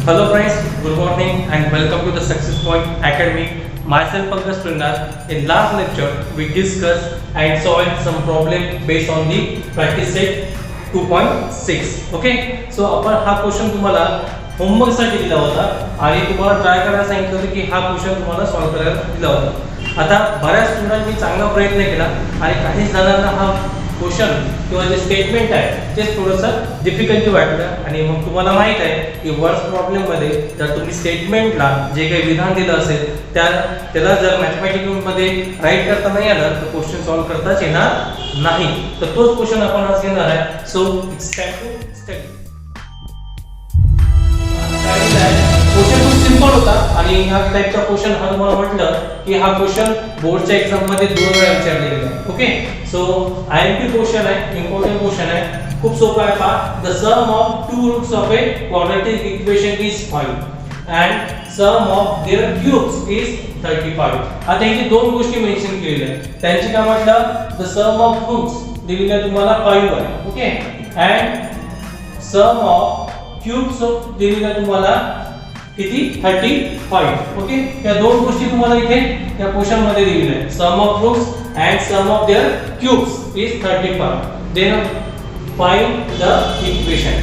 Hello friends, good morning and welcome to the Success Point Academy. Myself Pankaj Pranath. In last lecture, we discussed and solved some problem based on the practice set 2.6. Okay, so आपण हा question तुम्हाला homework साठी दिला होता आणि तुम्हाला try करायला सांगितलं होतं की हा क्वेश्चन तुम्हाला सॉल्व्ह करायला दिला होता. आता बऱ्याच स्टुडंटनी चांगला प्रयत्न केला आणि काही जणांना हा क्वेश्चन किंवा जे स्टेटमेंट आहे ते थोडंसं डिफिकल्टी वाटलं आणि मग तुम्हाला माहित आहे की वर्ड्स प्रॉब्लेम मध्ये जर तुम्ही स्टेटमेंटला जे काही विधान दिलं असेल त्याला जर मॅथमॅटिक्स मध्ये राईट करता नाही आलं तर क्वेश्चन सॉल्व्ह करताच येणार नाही. तर तोच क्वेश्चन आपण आज घेणार आहे. So it's time to study. Question खूप सिंपल होता आणि ह्या टाइपचा क्वेश्चन हा तुम्हाला म्हटलं की हा क्वेश्चन बोर्डच्या एक्झाम मध्ये 2 वेळा विचारले गेले आहे. ओके, सो आयएमपी क्वेश्चन आहे, इम्पॉर्टंट क्वेश्चन आहे, खूप सोपा आहे. पहा, the sum of two roots of a quadratic equation is 5 and sum of their cubes is 35. आता इथे दोन गोष्टी मेन्शन केलेल्या आहेत. त्यांची काय म्हटलं, द सम ऑफ रूट्स दिलेला तुम्हाला 5 आहे. Okay, and sum of cubes दिलेला तुम्हाला किती 35. ओके, या दोन गोष्टी तुम्हाला इथे या क्वेश्चन मध्ये दिलेल्या आहेत. Sum of roots and sum of their cubes is 35. Then find the equation.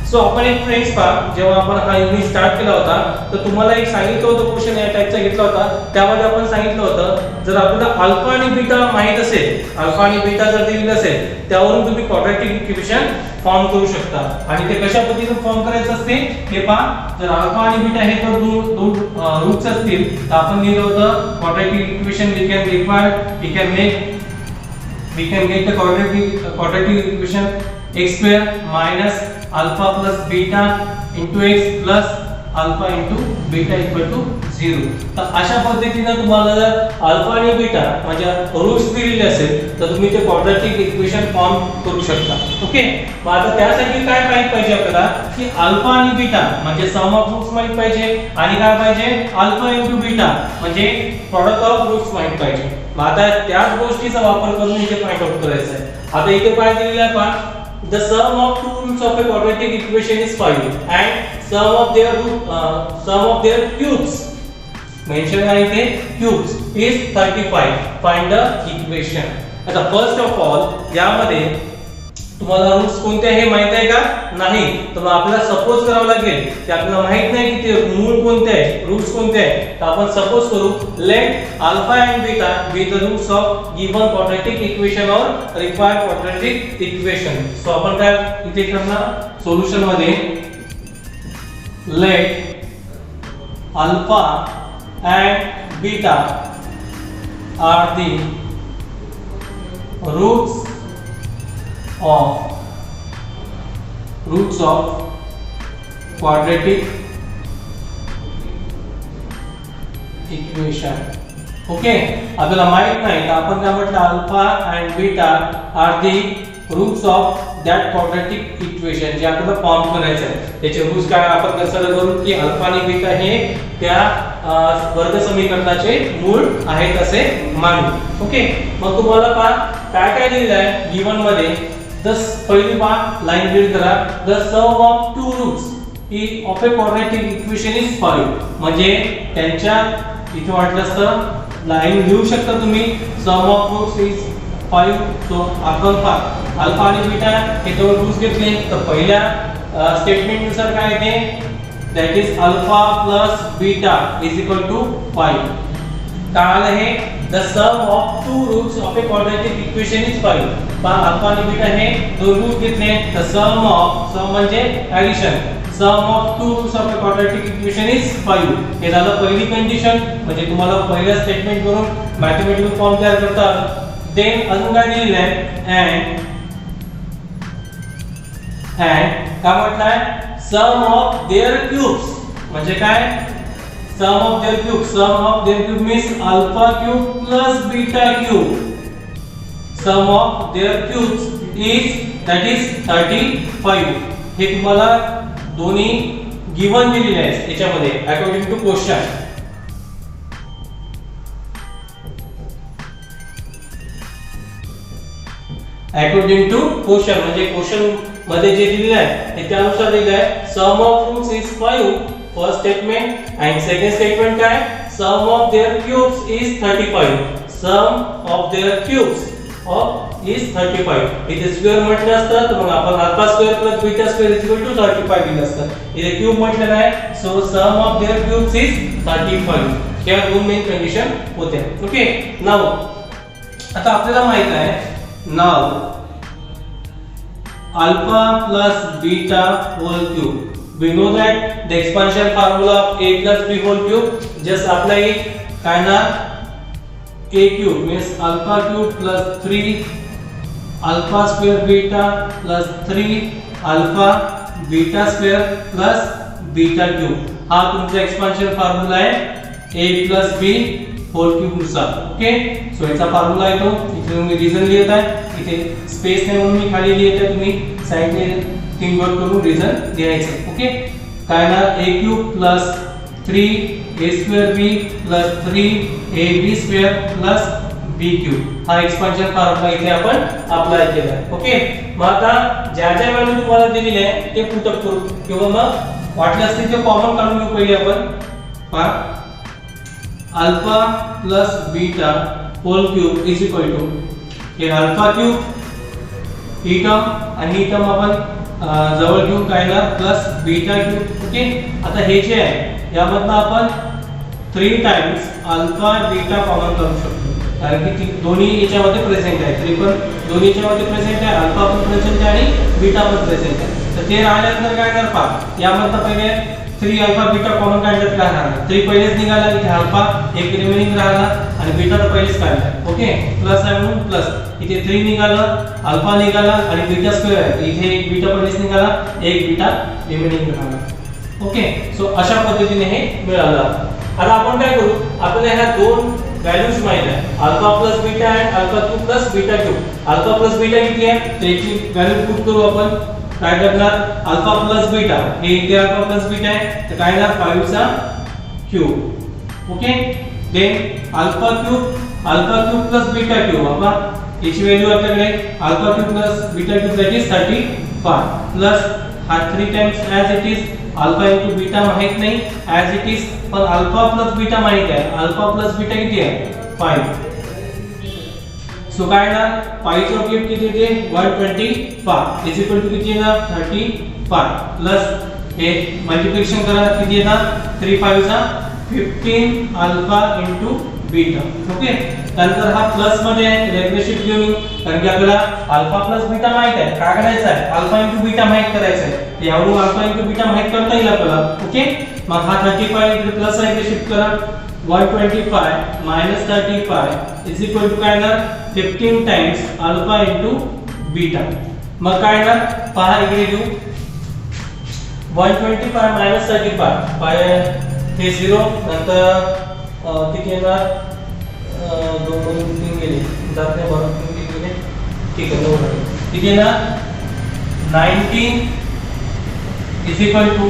So आपण एक फ्रेंड्स पहा, जेव्हा आपण हा युनिट स्टार्ट केला होता तर तुम्हाला एक सांगितलं होतं क्वेश्चन या टाइपचा घेतला होता. त्यामध्ये आपण सांगितलं होतं जर आपल्याला अल्फा आणि बीटा माहित असेल, अल्फा आणि बीटा जर दिलेलं असेल त्यावरून तुम्ही क्वाड्रॅटिक इक्वेशन फॉर्म करू शकता. आणि ते कशा पद्धतीने फॉर्म करायचं असते हे पहा. जर अल्फा आणि बीटा हे जर दोन रूट्स असतील तर आपण लिहिलं होतं quadratic equation we can get the quadratic equation x square minus alpha plus beta into x plus alpha into beta equal to 0. तर अशा पद्धतीने तुम्हाला जर अल्फा आणि बीटा म्हणजे रूट्स दिलेले असेल तर तुम्ही ते क्वाड्रॅटिक इक्वेशन फॉर्म करू शकता. ओके, मग आता त्यासाठी काय पाहिजे आपल्याला की अल्फा आणि बीटा म्हणजे सम ऑफ रूट्स माहित पाहिजे आणि काय पाहिजे अल्फा इंटू बीटा म्हणजे प्रॉडक्ट ऑफ रूट्स माहित पाहिजे. मग आता त्याच गोष्टीचा वापर करून इथे फाइंड आउट करायचं आहे. आता इथे काय दिलेलं आहे पहा, the sum of two roots of a quadratic equation is 5 and sum of their cubes mentioned आहे इथे cubes is 35. find the equation. आता फर्स्ट ऑफ ऑल यामध्ये तुम्हाला रूट्स कोणते आहे माहित आहे का नाही, तर मग आपल्याला सपोज करावं लागेल की आपल्याला माहित नाही की ते मूळ कोणते आहे, रूट्स कोणते आहे. तर आपण सपोज करू let alpha and beta be the roots of given quadratic equation और रिक्वायर्ड क्वाड्रॅटिक इक्वेशन. सो आपण काय इथे करणार सोल्युशन मध्ये let alpha and beta are the roots of quadratic equation. Okay, आपल्याला माहित नाही तर आपण काय म्हटलं alpha and beta are the roots of that quadratic equation जे आपल्याला फॉर्म करायचं आहे. त्याचे रूट्स काय आपण कन्सिडर करू की अल्फा आणि बीटा हे त्या वर्ग समीकरणाचे मूळ आहेत असे मानू. ओके, मग तुम्हाला पहा काय काय दिलेलं आहे गिवन मध्ये. पहिली बात लाइन रीड करा. The sum of two roots of a quadratic equation is 5. म्हणजे त्यांच्या इथे वाटलं असतं लाइन लिहू शकता तुम्ही सम ऑफ रूट्स इज 5. सो आपण पहा अल्फा आणि बीटा हे दोन रूट्स घेतले तर पहिल्या स्टेटमेंट नुसार काय येते that is alpha plus beta is equal to 5. काय आलं हे the sum of two roots of a quadratic equation is 5. पहा अल्फा आणि बीटा हे दोन रूट घेतले तर सम म्हणजे addition sum of two roots of a quadratic equation is 5. हे झालं पहिली कंडिशन. म्हणजे तुम्हाला पहिल्या स्टेटमेंट वरून मॅथमॅटिकल फॉर्म तयार करतात. देन अजून काय दिलेलं आहे अँड काय म्हटलंय सम ऑफ देअर क्यूब्स म्हणजे काय sum of their cube means alpha cube plus beta cube. Sum of their cubes is that is 35. हे तुम्हाला दोन्ही गिवन दिलेले आहेत याच्यामध्ये according to question. According to question म्हणजे क्वेश्चन मध्ये जे दिलेलं आहे त्यानुसार दिलेलं आहे sum of roots is 5 first statement आणि सेकंड स्टेटमेंट काय sum of their cubes is 35 sum of their cubes of is 35 इथे स्क्वेअर म्हटलं असतं तर मग आपण alpha square plus beta square is equal to 35 दिलं असतं इथे क्यूब म्हटलं नाही so sum of their cubes is 35 या दोन मेन कंडिशन होत्या ओके नाउ आता आपल्याला माहित आहे now alpha plus beta whole cube we know that the expansion formula of a plus b whole cube just apply it काय ना a cube means alpha cube plus 3 alpha square beta plus 3 alpha beta square plus beta cube हा तुमचा expansion formula आहे a plus b whole cube नुसार okay so याचा formula आहे तो इथे तुम्ही रिझन लिहित आहे इथे स्पेस नाही म्हणून मी खाली लिहित आहे तुम्ही साइडने थिंक वर्क करून रिझन लिहायचं ओके काय ना a cube plus 3 a square b plus 3 ab square plus b cube हा एक्सपान्शन फॉर्म्युला इथे आपण अप्लाय केला आहे ओके मग आता ज्या ज्या व्हॅल्यू तुम्हाला दिलेले आहे ते पुट अप करू किंवा मग वाटल्यास ते कॉमन काढून घेऊ पहिले आपण पहा alpha plus beta whole cube is equal to हे अल्फा क्यूब ही टर्म आणि ही टर्म आपण जवळ घेऊन काय ना प्लस बीटा क्यूब ओके आता हे जे आहे यामधनं आपण 3 टाइम्स अल्फा बीटा कॉमन करू शकतो कारण की दोन्ही याच्यामध्ये प्रेझेंट आहे तरी पण दोन्ही याच्यामध्ये प्रेझेंट आहे अल्फा पण प्रेझेंट आहे आणि बीटा पण प्रेझेंट आहे तर ते राहिल्यानंतर काय करणार पहा यामधनं पहिले 3 अल्फा बीटा कॉमन काढल्यात काय राहणार 3 पहिलेच निघाला इथे अल्फा एक रिमेनिंग राहिला आणि बीटा तर पहिलेच काढला ओके प्लस आहे म्हणून प्लस इथे 3 निघाला अल्फा निघाला आणि बीटा स्क्वेअर आहे इथे एक बीटा पहिलेच निघाला एक बीटा रिमेनिंग राहिला ओके सो अशा पद्धतीने हे मिळालं आता आपण काय करू आपल्याला ह्या दोन व्हॅल्यूज माहित आहे अल्फा प्लस बीटा आणि alpha cube plus beta cube alpha plus beta किती आहे त्याची व्हॅल्यू पुट करू आपण काय करणार अल्फा प्लस बीटा हे इथे अल्फा प्लस बीटा आहे तर काय येणार 5 चा cube okay then alpha cube plus beta cube आपण याची व्हॅल्यू आपल्याकडे alpha cube plus beta cube that is 35 plus हा 3 times as it is alpha into beta माहित नाही ॲज इट इज पण अल्फा प्लस बीटा माहित आहे अल्फा प्लस बीटा किती आहे 5 सो काय ना 5 चा क्यूब किती येते 125 इज इक्वल टू किती येणार 35 प्लस हे मल्टिप्लिकेशन करा किती येणार 3 5 चा 15 अल्फा इनटू बीटा ओके नंतर हा प्लस मध्ये रेग्रेसिव्ह घेऊन येऊ कारण की आपल्याला अल्फा प्लस बीटा माहित आहे काय करायचं आहे अल्फा इनटू बीटा माहित करायचं आहे यावरून अल्फा इनटू बीटा माहित करता येईल आपल्याला ओके मग हा 35 इकडे प्लस रेग्रेसिव्ह करा 125 minus 35 is equal to काय ना 15 times alpha into beta मग काय ना पहा इकडे घेऊ 125 minus 35 पाय हे 0 नंतर किती येणार 2 3 गेले जात नाही बरोबर 3 गेले ठीक आहे बरोबर किती येणार 19 is equal to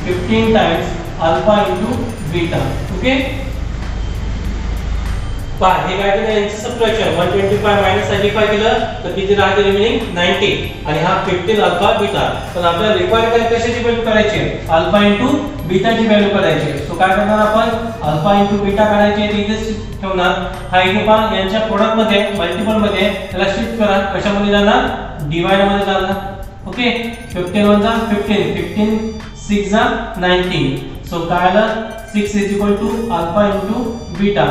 15 times alpha into beta okay पहा हे काय केलं यांचं सबट्रॅक्शन 125 मायनस 35 केलं तर किती राहते रिमेनिंग 90 आणि हा 15 अल्फा बीटा पण आपल्याला रिक्वायर काय कशाची व्हॅल्यू करायची अल्फा इनटू बीटाची व्हॅल्यू करायची सो काय करणार आपण अल्फा इनटू बीटा काढायचे इथेच ठेवणार हा इथे पहा यांच्या प्रोडक्ट मध्ये मल्टिपल मध्ये त्याला शिफ्ट करा कशामध्ये जाणार डिवाइड मध्ये जाणार ओके 15 1 जा 15 15 6 जा 19 सो काय आलं 6 is equal to alpha into beta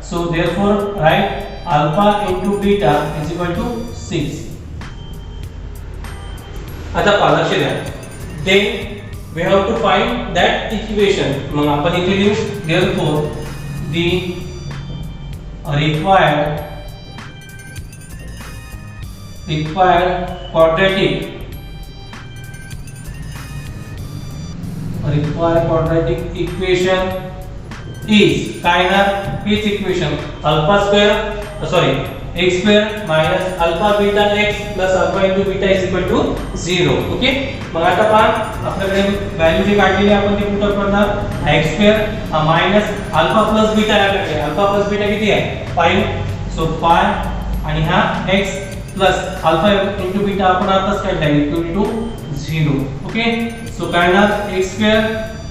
so therefore write alpha into beta is equal to 6 आता पहा लक्ष द्या then we have to find that equation मग आपण इथे लिहू therefore the required quadratic equation is काय ना हीच equation alpha square x square minus alpha beta x plus alpha into beta is equal to 0 okay मग आता पहा आपल्याकडे व्हॅल्यू जी काढलेली आपण ती पुट अप करणार x square minus alpha plus beta आहे अल्फा प्लस बीटा किती आहे 5 सो 5 आणि हा x plus alpha into beta आपण आताच काढला इक्वल टू 0 ओके सो काय ना x square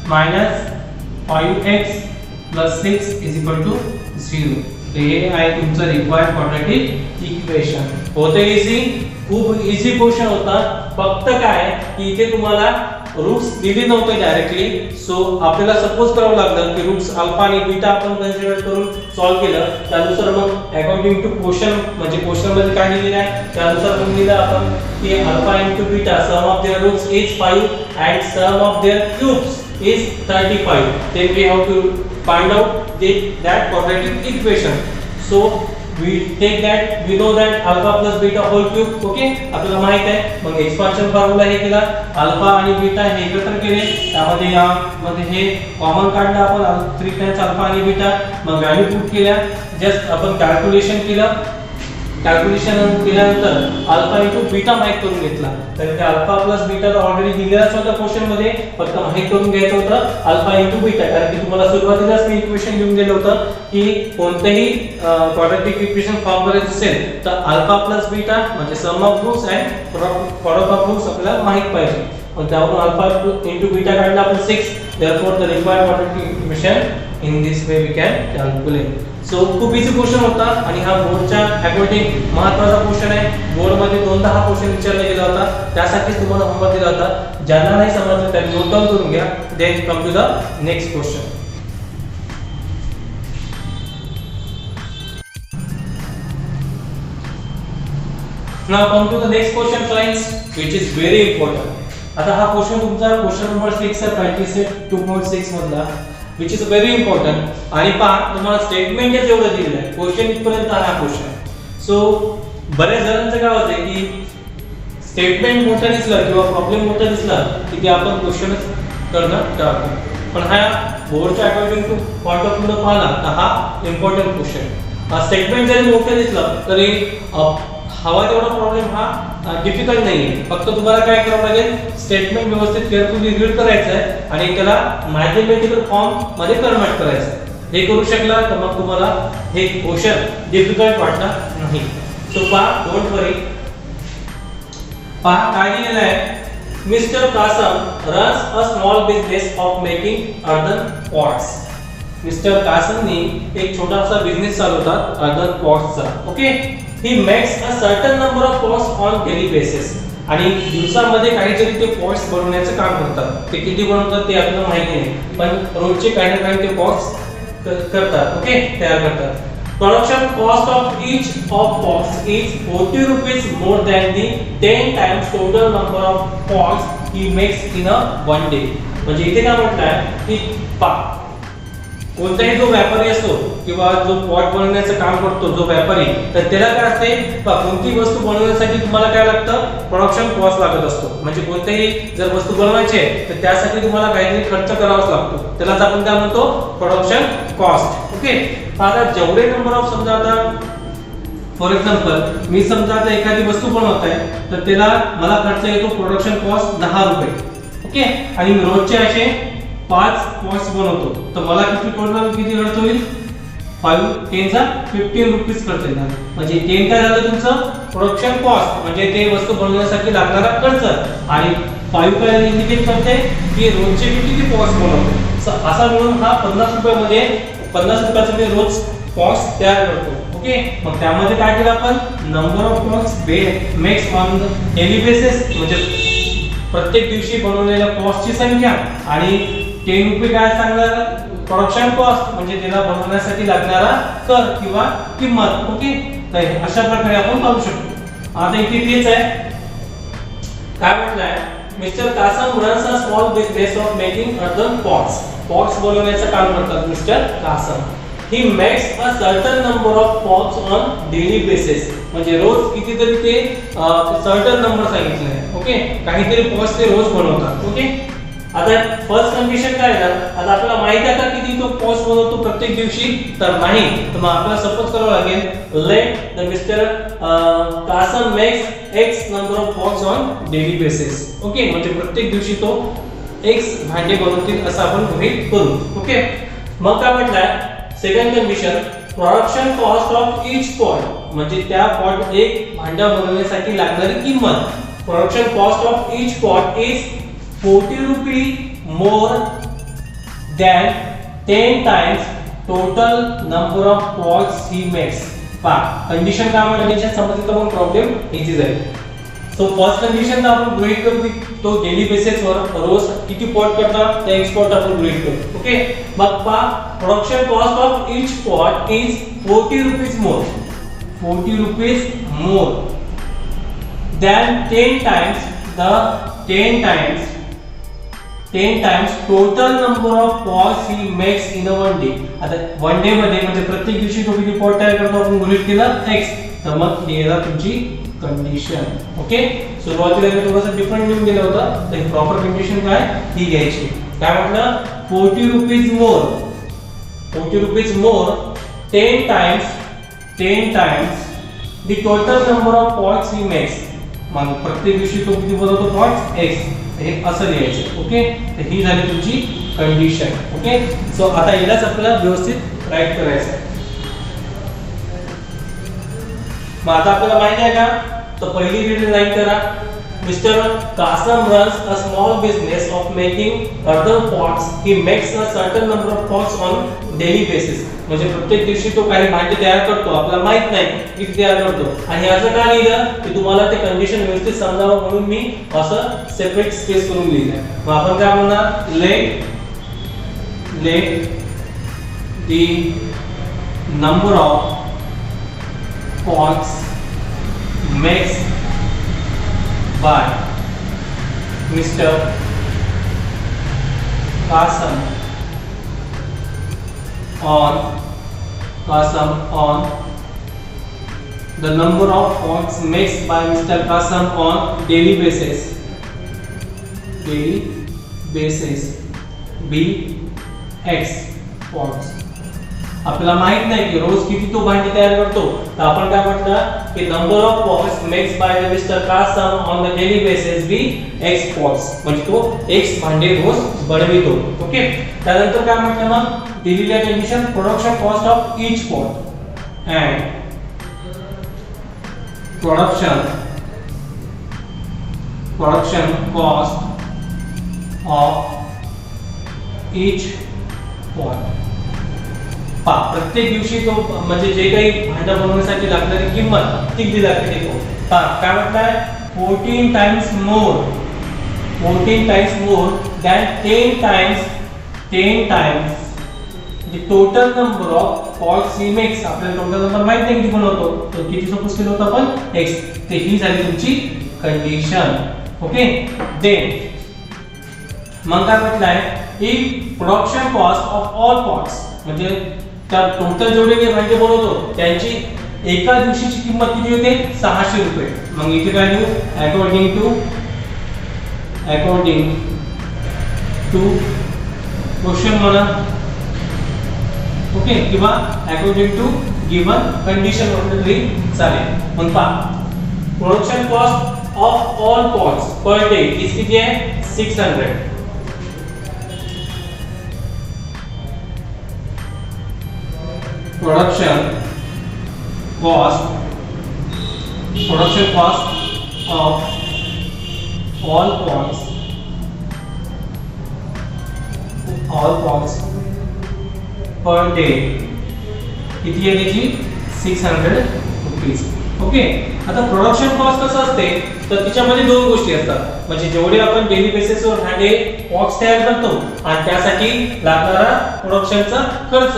minus 5x plus 6 is equal to 0. हे आहे तुमचं रिक्वायर्ड क्वाड्रॅटिक इक्वेशन. होतं इझी, खूप इझी क्वेश्चन होता. फक्त काय की इथे तुम्हाला रूट्स दिले नव्हते डायरेक्टली. सो आपल्याला सपोज करावं लागलं की रूट्स अल्फा आणि बीटा आपण कन्सिडर करून सॉल्व्ह केलं. त्यानुसार मग अकॉर्डिंग टू क्वेश्चन म्हणजे क्वेश्चन मध्ये काय दिलेलं आहे त्यानुसार मग लिहिलं आपण की alpha into beta sum of their roots is 5 and sum of their cubes is 35. Then we have to find out that quadratic equation. So we take that, we know that alpha plus beta whole cube. Okay, आपल्याला माहित आहे. मग expansion formula हे केला, alpha आणि beta हे एकत्र केले, त्यामध्ये यामध्ये हे कॉमन काढलं आपण 3 टाइम्स अल्फा आणि बीटा. मग व्हॅल्यू पुट केल्या, जस्ट आपण कॅल्क्युलेशन केलं. कॅल्क्युलेशन केल्यानंतर अल्फा इंटू बीटा माहित करून घेतला. तर ते अल्फा प्लस बीटा ऑलरेडी दिलेलाच होता क्वेश्चन मध्ये, फक्त माहित करून घ्यायचं होतं अल्फा इंटू बीटा. कारण की तुम्हाला सुरुवातीलाच मी इक्वेशन लिहून दिलं होतं की कोणतेही क्वाड्रॅटिक इक्वेशन फॉर्म करायचं असेल तर अल्फा प्लस बीटा म्हणजे sum of roots and product of roots आपल्याला माहित पाहिजे. मग त्यावरून अल्फा इंटू बीटा काढला आपण 6. therefore the required quadratic equation in this way we can calculate. So खूप इझी क्वेश्चन होता आणि हा बोर्डच्या अकॉर्डिंग महत्त्वाचा क्वेश्चन आहे. बोर्ड मध्ये दोनदा हा क्वेश्चन विचारला गेला होता, त्यासाठीच तुम्हाला होमवर्क दिला होता. ज्यांना नाही समजलं त्यांनी नोट डाउन करून घ्या. Then come to the next question. Now come to the next question friends which is very important. आता हा क्वेश्चन तुमचा क्वेश्चन नंबर 6 आहे प्रॅक्टिस सेट 2.6 मधला, which is very important. आणि पहा तुम्हाला स्टेटमेंट जेवढं दिलेलं आहे क्वेश्चन इथपर्यंत हा क्वेश्चन. सो बऱ्याच जणांचं काय होतं की स्टेटमेंट मोठा दिसला किंवा प्रॉब्लेम मोठा दिसला की ते आपण क्वेश्चनच करणं टाळतो. पण हा बोर्डच्या according two point of view पाहिला तर हा इम्पॉर्टंट क्वेश्चन. स्टेटमेंट जरी मोठं दिसलं तरी हवा तेवढा प्रॉब्लेम हा डिफिकल्ट नाहीये. फक्त तुम्हाला काय करावं लागेल, स्टेटमेंट व्यवस्थित केअरफुली रीड करायचं आहे आणि त्याला मॅथमॅटिकल फॉर्म मध्ये कन्वर्ट करायचं आहे. हे करू शकला तर मग तुम्हाला हे क्वेश्चन डिफिकल्ट वाटणार नाही. सो पहा, डोंट वरी. पहा काय दिलेलं आहे, mister Kasam runs a small business of making earthen pots. Mister कासमनी एक छोटासा बिझनेस चालवतात अर्धन पॉट्सचा. Okay, he makes a certain number of pots on daily basis. आणि दिवसामध्ये काहीतरी ते पॉट्स बनवण्याचं काम करतात. ते किती बनवतात ते आपल्याला माहिती नाही, पण रोजचे काही ना काही ते पॉट्स करतात. ओके, तयार करतात. Production cost of each of pots is 40 rupees more than the 10 times total number of pots he makes in a one day. म्हणजे इथे काय म्हटलंय की कोणताही जो व्यापारी असतो किंवा जो पॉट बनवण्याचं काम करतो जो व्यापारी, तर त्याला काय असते, कोणती वस्तू बनवण्यासाठी तुम्हाला काय लागतं, प्रोडक्शन कॉस्ट लागत असतो. म्हणजे कोणतीही जर वस्तू बनवायची आहे तर त्यासाठी तुम्हाला काहीतरी खर्च करावाच लागतो. त्यालाच आपण काय म्हणतो, प्रोडक्शन कॉस्ट. ओके, आता जेवढे नंबर ऑफ समजा आता फॉर एक्झाम्पल मी समजा आता एखादी वस्तू बनवत आहे तर त्याला मला खर्च येतो प्रोडक्शन कॉस्ट 10 रुपये. ओके, आणि रोजचे असे 5 पॉट्स बनवतो तर मला किती टोटल किती खर्च होईल, 5 10 चा 15 रुपीज खर्च येणार. म्हणजे 10 काय झालं तुमचं प्रोडक्शन कॉस्ट म्हणजे ते वस्तू बनवण्यासाठी लागणारा खर्च, आणि 5 काय इंडिकेट करते की रोजचे मी किती पॉट्स बनवतो. असा मिळून हा 50 रुपयामध्ये 50 रुपयाचा मी रोज पॉट्स तयार करतो. ओके, मग त्यामध्ये काय केलं आपण, number of pots makes on daily basis म्हणजे प्रत्येक दिवशी बनवलेल्या पॉट्सची संख्या, आणि 10 रुपये काय सांगणार प्रोडक्शन कॉस्ट म्हणजे त्याला बनवण्यासाठी लागणारा कर किंवा किंमत. ओके, तर अशा प्रकारे आपण पाहू शकतो. आता इथे तेच आहे, काय म्हटलंय, mister Kasam runs a small business of making earthen pots. Pots बनवण्याचं काम करतात mister Kasam. He makes a certain number of pots on daily basis म्हणजे रोज कितीतरी ते सर्टन नंबर सांगितले. ओके, काहीतरी पॉट्स ते रोज बनवतात. ओके, आता फर्स्ट कंडिशन काय आहे, आता आपल्याला माहिती आहे का किती तो पॉट्स बनवतो प्रत्येक दिवशी, तर नाही. तर मग आपल्याला सपोज करावं लागेल, let the mister Kasam makes x number of pots on daily basis. Okay, म्हणजे प्रत्येक दिवशी तो x भांडे बनवतील असं आपण गृहीत करू. ओके, मग काय म्हटलंय, second condition, production cost of each pot म्हणजे त्या पॉट एक भांडा बनवण्यासाठी लागणारी किंमत. Production cost of each pot is 40 रुपये मोर then 10 times total number of pots he makes. पहा कंडिशन काय कंडिशन समजली तर मग प्रॉब्लेम इझी जाईल. सो फर्स्ट कंडिशन आपण गृहीत करू की तो डेली बेसिस वर रोज किती पॉट करतात त्या एक्सपोर्ट आपण गृहीत करू. ओके मग पहा production cost of each pot is 40 rupees more. 40 rupees more than 10 times the 10 times total number of pots he makes in a one day. आता वन डे मध्ये म्हणजे प्रत्येक दिवशी तो किती पॉट तयार करतो आपण गृहीत केलं x. तर मग ही आहे तुमची कंडिशन. ओके सुरुवातीला मी थोडासा डिफरंट नेम दिला होता तर ही प्रॉपर कंडिशन काय ही घ्यायची. काय म्हटलं 40 rupees more 40 rupees more 10 times the total number of pots he makes. मग प्रत्येक दिवशी तो किती बनवतो पॉट्स x. हे असं लिहायचं. ओके तर ही झाली तुमची कंडिशन. ओके सो आता यालाच आपल्याला व्यवस्थित राईट करायचं आहे. मग आता आपल्याला माहिती आहे का तर पहिली रीड लाईन करा. Mr. Kasam runs a small business of making other pots. He makes a certain number of pots on daily basis. म्हणजे प्रत्येक दिवशी तो काही भांडे तयार करतो आपल्याला माहित नाही किती तयार करतो आणि असं का लिहिलं की तुम्हाला ते कंडिशन व्यवस्थित समजावं म्हणून मी असं सेपरेट स्पेस करून लिहिलं. मग आपण काय म्हणणार let the number of pots makes by Mr. Kasam on the number of pots mixed by Mr. Kasam on daily basis B X pots. आपल्याला माहित नाही की रोज किती तो भांडी तयार करतो तर आपण काय म्हटलं की number of pots makes by mister Kasam on the daily basis be x pots म्हणजे तो x भांडे रोज बनवितो. ओके त्यानंतर काय म्हटलं मग दिलेल्या condition production cost of each pot and production cost of each pot. प्रत्येक दिवशी तो म्हणजे जे काही भांडा बनवण्यासाठी लागणारी किंमत ती दिली जाते देखो. काय म्हटलंय 14 times more than 10 times the total number of pots he makes. आपल्याला टोटल नंबर माहित नाही किती बनवतो तो किती सपोज केलं होतं आपण x. ते ही झाली तुमची कंडिशन. ओके देन मग काय म्हटलंय if production cost of all pots म्हणजे त्या टोटल जेवढे काही भांडे बनवतो त्यांची एका दिवशीची किंमत किती होते 600 रुपये. मग इथे काय लिहू अकॉर्डिंग टू क्वेश्चन म्हणा. ओके किंवा अकॉर्डिंग टू गिवन कंडिशन म्हटलं तरी चालेल. मग पहा production cost of all pots per day is किती आहे 600. Production cost of all pots per day किती आहे त्याची 600 रुपीज. ओके आता प्रोडक्शन कॉस्ट कसं असते तर तिच्यामध्ये दोन गोष्टी असतात. म्हणजे जेवढे आपण डेली बेसिसवर भांडे पॉट्स तयार करतो आणि त्यासाठी लागणारा प्रोडक्शनचा खर्च.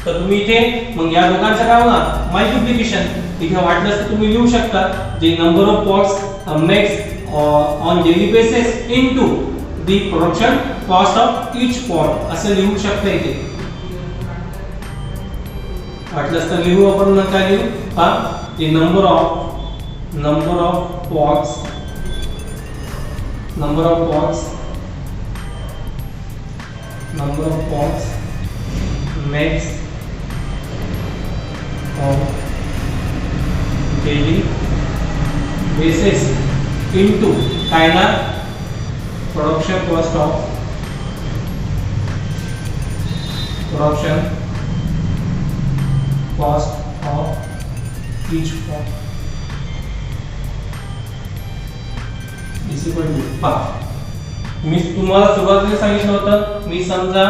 तर तुम्ही इथे मग या दोघांचं काय होणार मल्टिप्लिकेशन. इथे वाटल्यास तर तुम्ही लिहू शकता जे number of pots makes on daily basis into the production cost of each pot असं लिहू शकता. इथे वाटल्यास तर लिहू आपण. मग काय लिहू पहा the number of pots makes on daily basis into kind of production cost of each pot is equal to मी तुम्हाला सुरुवातीला सांगितलं होतं, मी समजा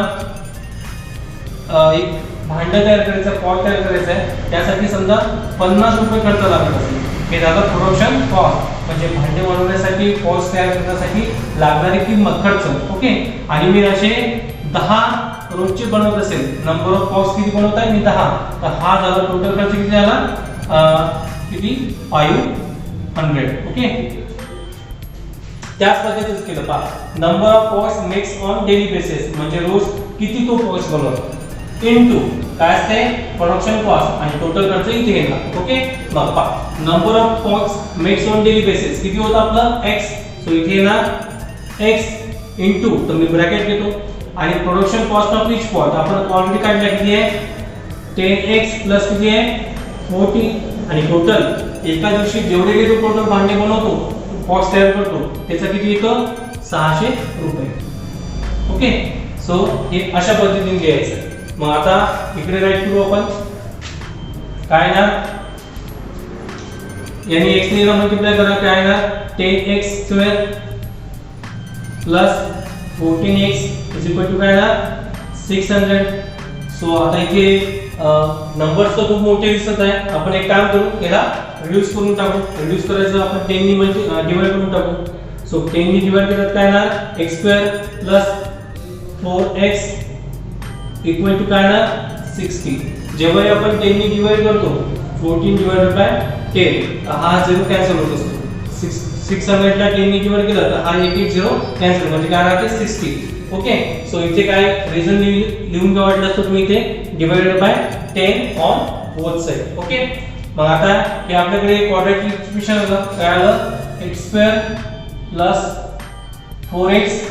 एक भांडं तयार करायचं, पॉट तयार करायचं आहे, त्यासाठी समजा 50 रुपये खर्च लागत असेल, हे झालं प्रोडक्शन कॉस्ट, म्हणजे भांडे बनवण्यासाठी, पॉट्स तयार करण्यासाठी लागणारी किंमत, खर्च. ओके. आणि मी असे 10 रोजचे बनवत असेल, नंबर ऑफ पॉट्स किती बनवत आहे मी 10, तर हा झाला टोटल खर्च किती झाला, किती 500. ओके. त्याच पद्धतीने केलं पहा, number of pots makes on daily basis, म्हणजे रोज किती तो पॉट्स बनवतो, इनटू काय असते प्रोडक्शन कॉस्ट आणि टोटल खर्च इथे येणार. ओके. मग पहा, number of pots makes on daily basis किती होतं आपलं x, सो इथे येणार x इनटू, तर मी ब्रॅकेट घेतो, आणि production cost of each pot आपण ऑलरेडी काढला किती आहे 10x प्लस किती आहे 40, आणि टोटल एका दिवशी जेवढे काही टोटल भांडे बनवतो, पॉट्स तयार करतो, त्याचा किती येतं 600 रुपये. ओके. सो हे अशा पद्धतीने घ्यायचं. मग आता इकडे राईट करू आपण, काय ना यानी x ने मल्टीप्लाय करा, काय ना 10x² plus 14x is equal to काय ना 600. सो आता इथे नंबर्स तर खूप मोठे दिसत आहे, आपण एक काम करू, याला रिड्यूस करून टाकू. रिड्यूस करायचं आपण 10 ने डिवाइड करून टाकू. सो 10 ने डिवाइड केलं काय ना x² plus 4x equal to काय ना 60. जेव्हा आपण 10 ने डिवाइड करतो 14 डिवाइडेड बाय 10, हा 0 कॅन्सल होत असतो. 600 ला 10 ने डिवाइड केलं तर हा 0 कॅन्सल, म्हणजे काय राहते 60. ओके. सो इथे काय रिझन लिहून घ्या वाटलं तर तुम्ही इथे divided by 10 on both side. Okay. मग आता हे आपल्याकडे क्वाड्रॅटिक इक्वेशन आलं, काय आलं x² प्लस 4x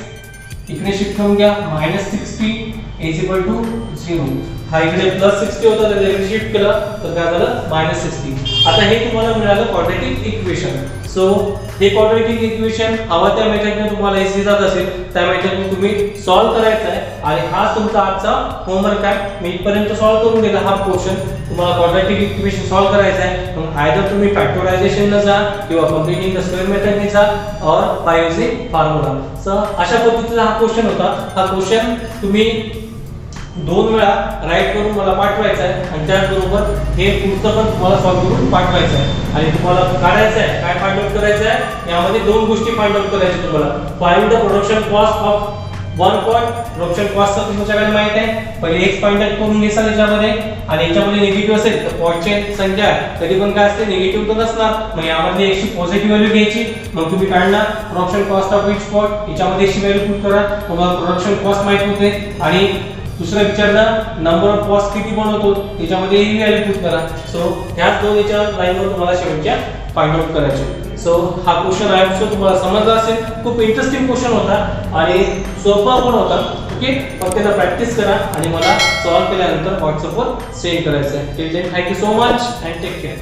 इकडे शिफ्ट करून घ्या, -60 इज इक्वल टू 0. हा इकडे +60 होता, तर इकडे शिफ्ट केलं तर काय झालं -60. आता हे तुम्हाला मिळालं क्वाड्रॅटिक इक्वेशन. सो हे क्वाड्रॅटिक इक्वेशन हवा त्या मेथडने तुम्हाला इझी जात असेल, त्या मेथडने तुम्ही सॉल्व करायचं आहे, आणि हा तुमचा आजचा होमवर्क आहे. मी इथपर्यंत सॉल्व करून दिला हा पोर्शन. तुम्हाला क्वाड्रॅटिक इक्वेशन सॉल्व करायचं आहे, मग आयदर तुम्ही फॅक्टरायझेशन न जा किंवा कम्प्लिटिंग द स्क्वेअर मेथडने जा और बाय युजिंग फॉर्म्युला. सो अशा पद्धतीचा हा क्वेश्चन होता. हा क्वेश्चन तुम्ही 2 वेळा राईट करून मला पाठवायचा आहे, आणि त्याचबरोबर हे पुढचं पण तुम्हाला सॉल्व करून पाठवायचं आहे. आणि तुम्हाला काढायचं आहे, काय फाइंड आउट करायचं आहे, यामध्ये 2 गोष्टी फाइंड आउट करायच्या तुम्हाला. Find the production cost of one pot. Production cost तुमच्याकडे माहित आहे, पहिले x फाइंड आउट करून घ्यायचा त्याच्यामध्ये, आणि याच्यामध्ये निगेटिव्ह असेल तर पॉटची संख्या कधी पण काय असते निगेटिव्ह तर नसणार, मग यामध्ये x ची पॉझिटिव्ह व्हॅल्यू घ्यायची. मग तुम्ही काढणार production cost of each pot, याच्यामध्ये x ची व्हॅल्यू पुट करा, तुम्हाला प्रोडक्शन कॉस्ट माहित होते. आणि दुसरा विचारलं नंबर ऑफ पॉट्स किती बनवतो, त्याच्यामध्ये ही व्हॅल्यू पुट करा. सो ह्याच 2 याच्या लाईनवर तुम्हाला शेवटच्या फाइंड आउट करायचे. सो हा क्वेश्चन आय होप तुम्हाला समजला असेल. खूप इंटरेस्टिंग क्वेश्चन होता आणि सोपा पण होता. ओके. फक्त त्याला प्रॅक्टिस करा आणि मला सॉल्व केल्यानंतर व्हॉट्सअपवर सेंड करायचं आहे. Till then thank you so much and take care.